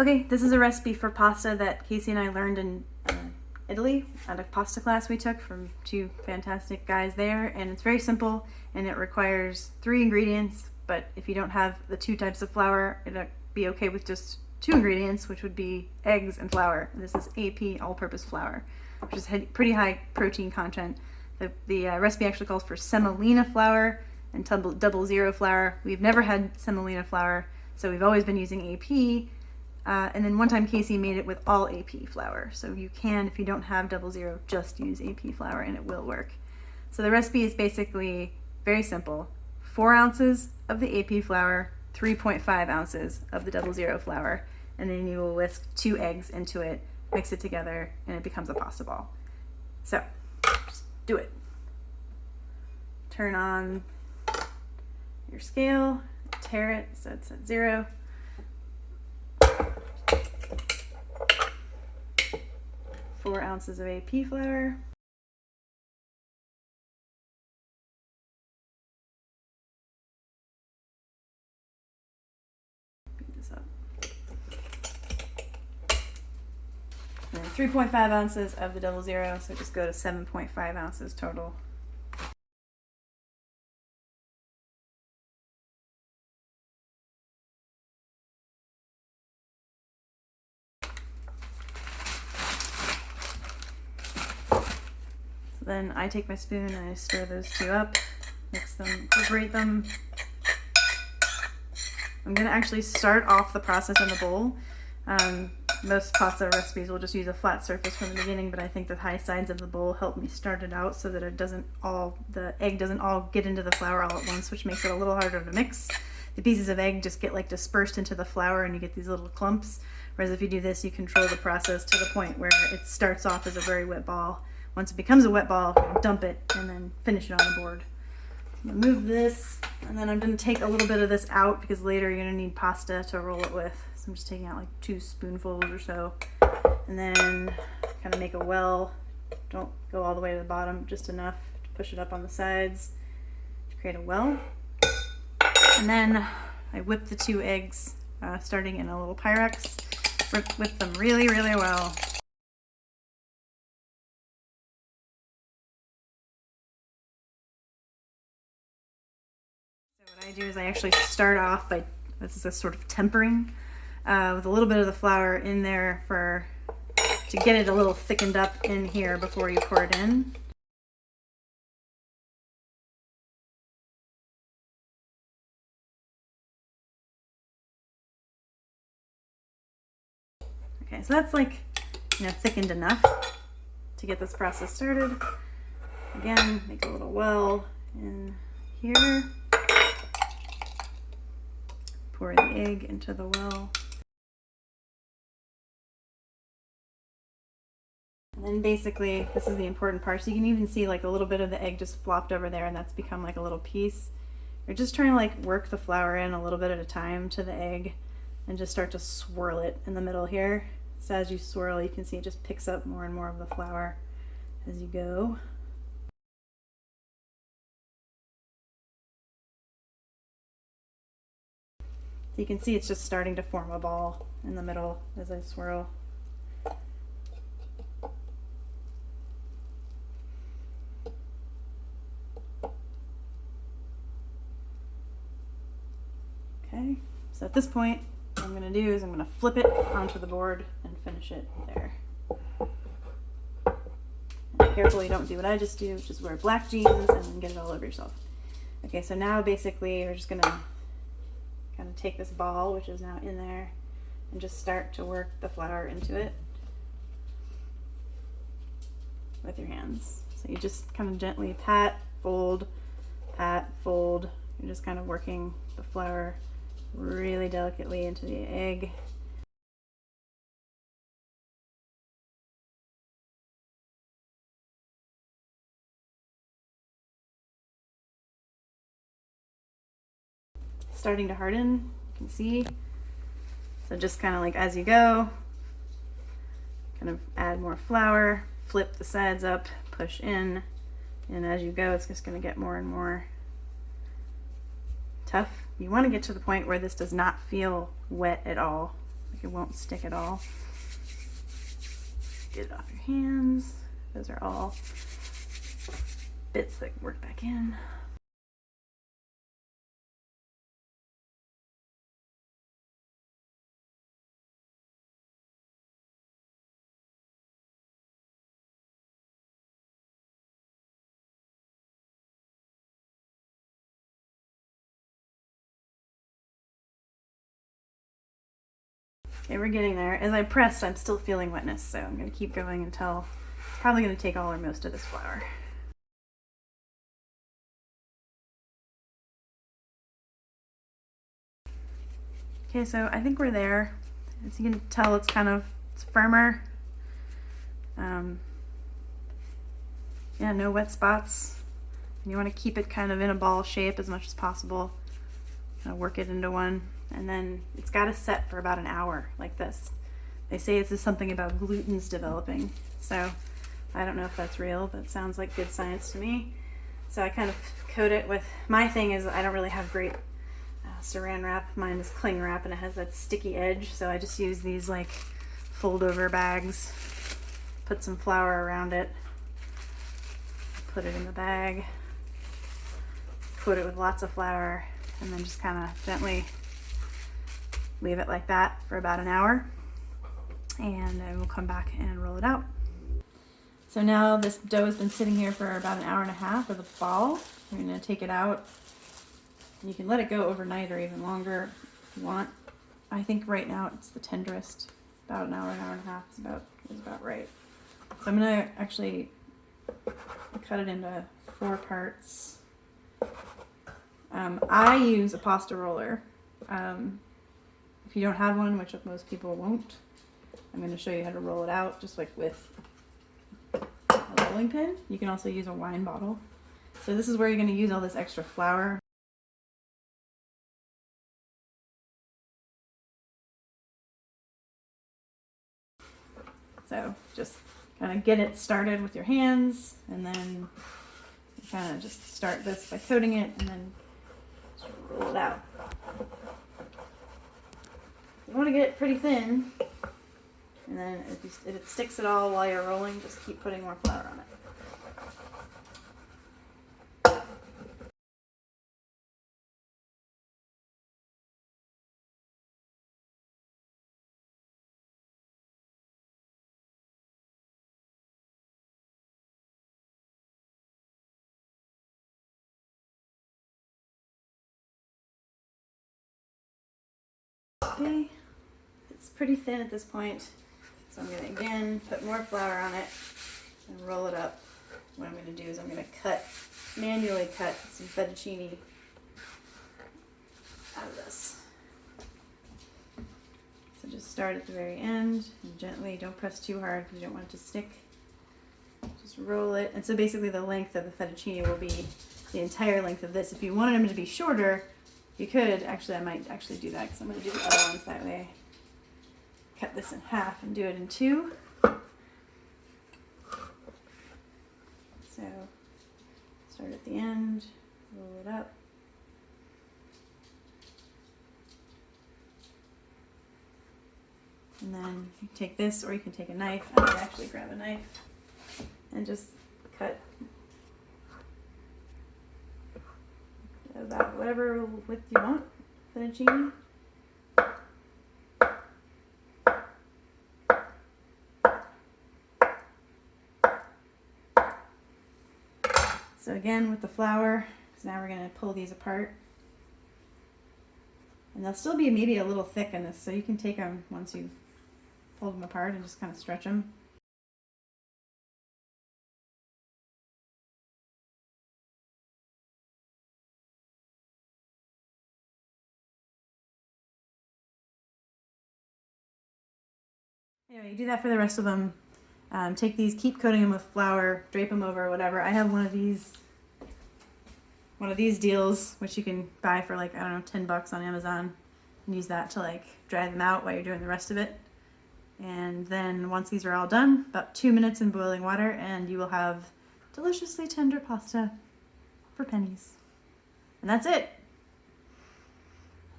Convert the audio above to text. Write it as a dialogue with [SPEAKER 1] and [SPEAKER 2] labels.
[SPEAKER 1] Okay, this is a recipe for pasta that Casey and I learned in Italy at a pasta class we took from two fantastic guys there, and it's very simple and it requires 3 ingredients, but if you don't have the 2 types of flour, it'd be okay with just 2 ingredients, which would be eggs and flour. This is AP all-purpose flour, which is pretty high protein content. The recipe actually calls for semolina flour and 00 flour. We've never had semolina flour, so we've always been using AP. And then one time Casey made it with all AP flour. So you can, if you don't have 00, just use AP flour and it will work. So the recipe is basically very simple. 4 ounces of the AP flour, 3.5 ounces of the 00 flour, and then you will whisk 2 eggs into it, mix it together, and it becomes a pasta ball. So just do it. Turn on your scale, tare it so it's at 0. Four ounces of AP flour. Beat this up. And then 3.5 ounces of the 00, so just go to 7.5 ounces total. Then I take my spoon and I stir those 2 up, mix them, incorporate them. I'm going to actually start off the process in the bowl. Most pasta recipes will just use a flat surface from the beginning, but I think the high sides of the bowl help me start it out so that the egg doesn't all get into the flour all at once, which makes it a little harder to mix. The pieces of egg just get like dispersed into the flour and you get these little clumps, whereas if you do this, you control the process to the point where it starts off as a very wet ball. Once it becomes a wet ball, dump it and then finish it on the board. I'm gonna move this, and then I'm gonna take a little bit of this out because later you're gonna need pasta to roll it with. So I'm just taking out like 2 spoonfuls or so, and then kind of make a well. Don't go all the way to the bottom, just enough to push it up on the sides to create a well. And then I whip the 2 eggs, starting in a little Pyrex. Whip them really, really well. What I do is I actually start off by, this is a sort of tempering, with a little bit of the flour in there to get it a little thickened up in here before you pour it in. Okay, so that's like, thickened enough to get this process started. Again, make a little well in here. Pour the egg into the well. And then basically, this is the important part. So you can even see like a little bit of the egg just flopped over there and that's become like a little piece. You're just trying to like work the flour in a little bit at a time to the egg and just start to swirl it in the middle here. So as you swirl, you can see it just picks up more and more of the flour as you go. So you can see it's just starting to form a ball in the middle as I swirl. Okay, so at this point, what I'm going to do is I'm going to flip it onto the board and finish it there. And carefully, don't do what I just do, just wear black jeans and then get it all over yourself. Okay, so now basically we're just going to kind of take this ball, which is now in there, and just start to work the flour into it with your hands. So you just kind of gently pat, fold. You're just kind of working the flour really delicately into the egg. Starting to harden, you can see. So just kind of like as you go, kind of add more flour, flip the sides up, push in, and as you go, it's just going to get more and more tough. You want to get to the point where this does not feel wet at all. like it won't stick at all. Get it off your hands. Those are all bits that work back in. Okay, we're getting there. As I pressed, I'm still feeling wetness, so I'm going to keep going until it's probably going to take all or most of this flour. Okay, so I think we're there. As you can tell, it's firmer. Yeah, no wet spots. And you want to keep it kind of in a ball shape as much as possible. Work it into one. And then it's got to set for about an hour like this. They say it's just something about gluten's developing. So I don't know if that's real, but it sounds like good science to me. So I kind of coat it with, my thing is I don't really have great saran wrap. Mine is cling wrap and it has that sticky edge. So I just use these like fold over bags, put some flour around it, put it in the bag, coat it with lots of flour, and then just kind of gently leave it like that for about an hour, and then we'll come back and roll it out. So now this dough has been sitting here for about an hour and a half with a ball. I'm going to take it out. You can let it go overnight or even longer if you want. I think right now it's the tenderest. About an hour and a half is about right. So I'm going to actually cut it into 4 parts. I use a pasta roller. If you don't have one, which most people won't, I'm going to show you how to roll it out just like with a rolling pin. You can also use a wine bottle. So this is where you're going to use all this extra flour. So just kind of get it started with your hands, and then you kind of just start this by coating it and then just roll it out. You want to get it pretty thin, and then if it sticks at all while you're rolling, just keep putting more flour on it. Okay, it's pretty thin at this point, so I'm going to again put more flour on it and roll it up. What I'm going to do is I'm going to manually cut some fettuccine out of this. So just start at the very end and gently, don't press too hard because you don't want it to stick. Just roll it, and so basically the length of the fettuccine will be the entire length of this. If you wanted them to be shorter, you could, actually I might actually do that because I'm going to do the other ones that way. Cut this in half and do it in 2. So start at the end, roll it up. And then you take this, or you can take a knife. I might actually grab a knife and just cut about whatever width you want, fettuccine. So again with the flour, because now we're going to pull these apart. And they'll still be maybe a little thick in this, so you can take them once you've pulled them apart and just kind of stretch them. Anyway, you do that for the rest of them. Take these, keep coating them with flour, drape them over, whatever. I have one of these deals, which you can buy for like, I don't know, $10 on Amazon, and use that to like dry them out while you're doing the rest of it. And then once these are all done, about 2 minutes in boiling water, and you will have deliciously tender pasta for pennies. And that's it.